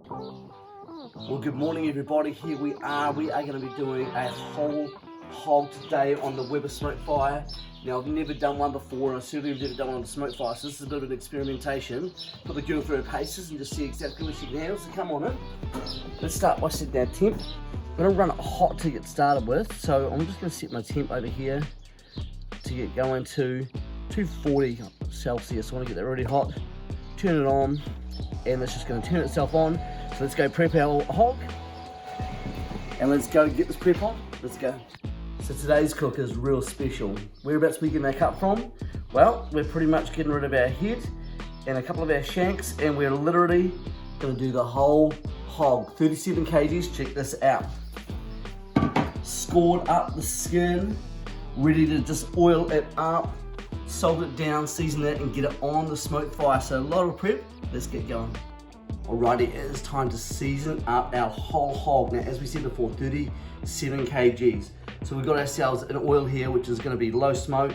Well, good morning everybody. Here we are going to be doing a whole hog today on the Weber Smokefire. Now, I've never done one before, and I certainly have never done one on the Smokefire, so this is a bit of an experimentation. Put the girl through her paces and just see exactly what she can handle. So come on in. Let's start by setting our temp. I'm going to run it hot to get started with, so I'm just going to set my temp over here to get going to 240 Celsius. I want to get that really hot. Turn it on, and it's just going to turn itself on. So let's go prep our hog, and let's go get this prep on. Let's go. So today's cook is real special. Whereabouts we getting our cut from? Well, we're pretty much getting rid of our head and a couple of our shanks, and we're literally going to do the whole hog, 37 kgs. Check this out. Scored up the skin, ready to just oil it up, salt it down, season it, and get it on the Smokefire. So a lot of prep. Let's get going. Alrighty, it is time to season up our whole hog. Now, as we said before, 37 kgs. So we've got ourselves an oil here, which is going to be low smoke,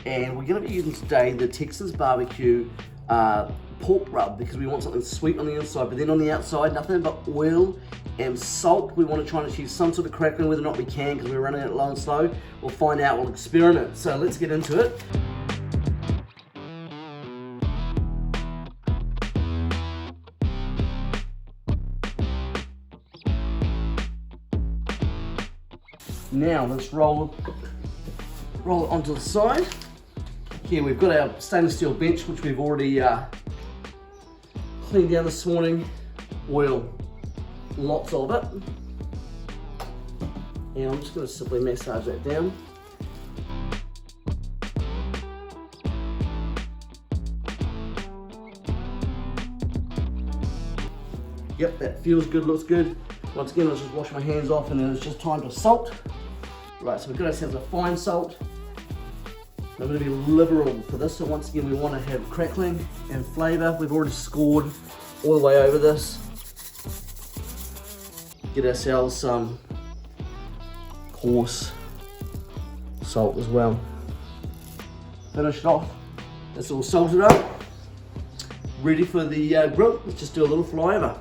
and we're going to be using today the Texas barbecue pork rub, because we want something sweet on the inside, but then on the outside, nothing but oil and salt. We want to try and achieve some sort of crackling, whether or not we can, because we're running it low and slow. We'll find out, we'll experiment. So let's get into it. Now let's roll it onto the side. Here we've got our stainless steel bench, which we've already cleaned down this morning. Oil, lots of it. And I'm just going to simply massage that down. Yep, that feels good, looks good. Once again, let's just wash my hands off, and then it's just time to salt. Right, so we've got ourselves a fine salt. I'm going to be liberal for this, so once again we want to have crackling and flavour. We've already scored all the way over this. Get ourselves some coarse salt as well. Finish it off. That's all salted up. Ready for the grill. Let's just do a little flyover.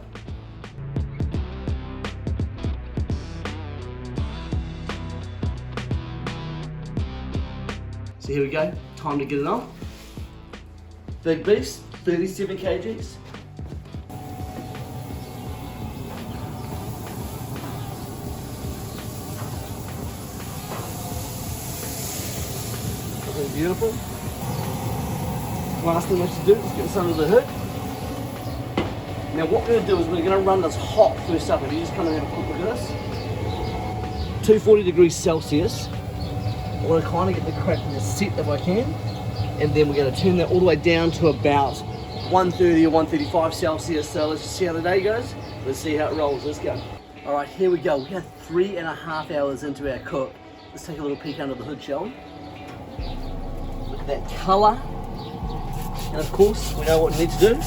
So here we go, time to get it on. Big beast, 37 kgs. Looking beautiful. Last thing we have to do is get this under the hood. Now what we're going to do is we're going to run this hot first up. If you just come and have a quick look at this. 240 degrees Celsius. I want to kind of get the crackliness set if I can, and then we're going to turn that all the way down to about 130 or 135 Celsius. So let's just see how the day goes. Let's see how it rolls. Let's go. All right, here we go. We are 3.5 hours into our cook. Let's take a little peek under the hood, shall we? Look at that colour. And of course, we know what we need to do.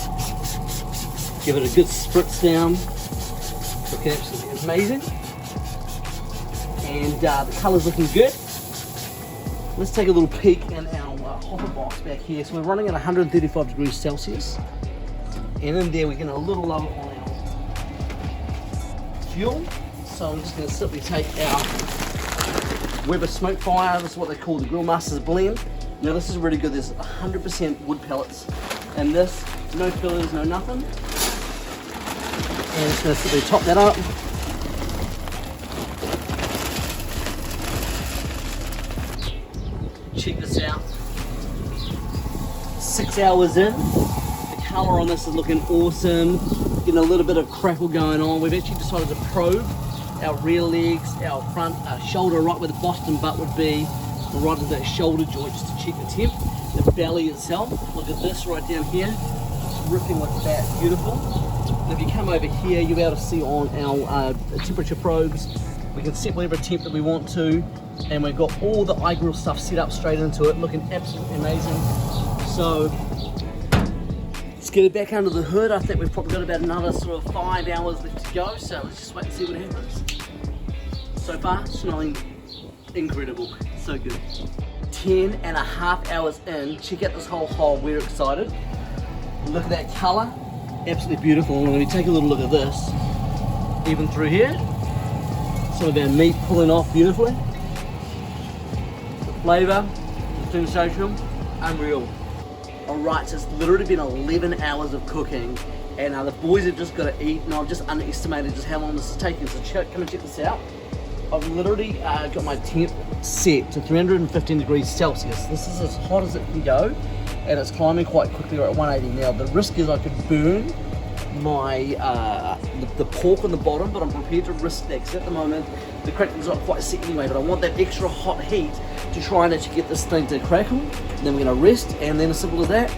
Give it a good spritz down. Looking absolutely amazing. And the colour's looking good. Let's take a little peek in our hopper box back here. So we're running at 135 degrees Celsius. And in there we're getting a little lower on our fuel. So I'm just going to simply take our Weber Smokefire. This is what they call the Grill Masters blend. Now this is really good. There's 100% wood pellets in this. No fillers, no nothing. And just going to simply top that up. Check this out. 6 hours in, the colour on this is looking awesome. Getting a little bit of crackle going on. We've actually decided to probe our rear legs, our front shoulder, right where the Boston butt would be, right into that shoulder joint, just to check the temp. The belly itself, look at this right down here. It's ripping like that, beautiful. And if you come over here, you'll be able to see on our temperature probes, we can set whatever temp that we want to. And we've got all the iGrill stuff set up straight into it, looking absolutely amazing. So let's get it back under the hood. I think we've probably got about another sort of 5 hours left to go, so let's just wait and see what happens. So far, smelling incredible, so good. 10.5 hours in, check out this whole hog, we're excited. Look at that colour, absolutely beautiful. And when we take a little look at this, even through here, some of our meat pulling off beautifully. The flavour, the sensation, unreal. Alright, so it's literally been 11 hours of cooking, and the boys have just got to eat, and I've just underestimated just how long this is taking. So come and check this out. I've literally got my temp set to 315 degrees Celsius. This is as hot as it can go, and it's climbing quite quickly. We're at 180 now. The risk is I could burn my the pork on the bottom, but I'm prepared to risk that because at the moment the crackle's not quite set anyway, but I want that extra hot heat to try and actually get this thing to crackle. Then we're going to rest, and then as simple as that,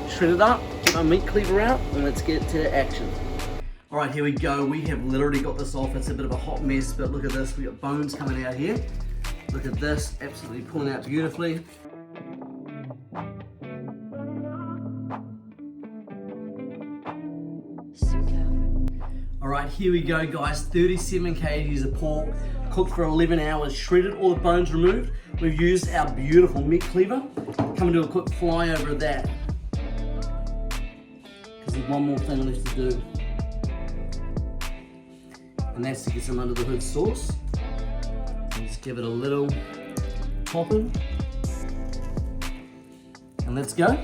shred it up, get my meat cleaver out, and let's get to action. Alright, here we go. We have literally got this off. It's a bit of a hot mess, but look at this. We got bones coming out here. Look at this, absolutely pulling out beautifully. Alright, here we go guys, 37 kgs of pork, cooked for 11 hours, shredded, all the bones removed. We've used our beautiful meat cleaver. Come and do a quick flyover of that. Because there's one more thing left to do. And that's to get some under the hood sauce. Just give it a little popping. And let's go.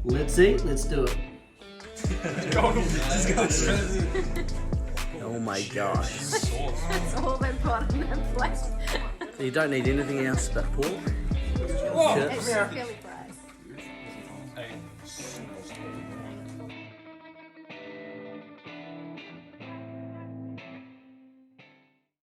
Let's eat, let's do it. Oh my gosh. It's all been put in place. You don't need anything else but pork. It's really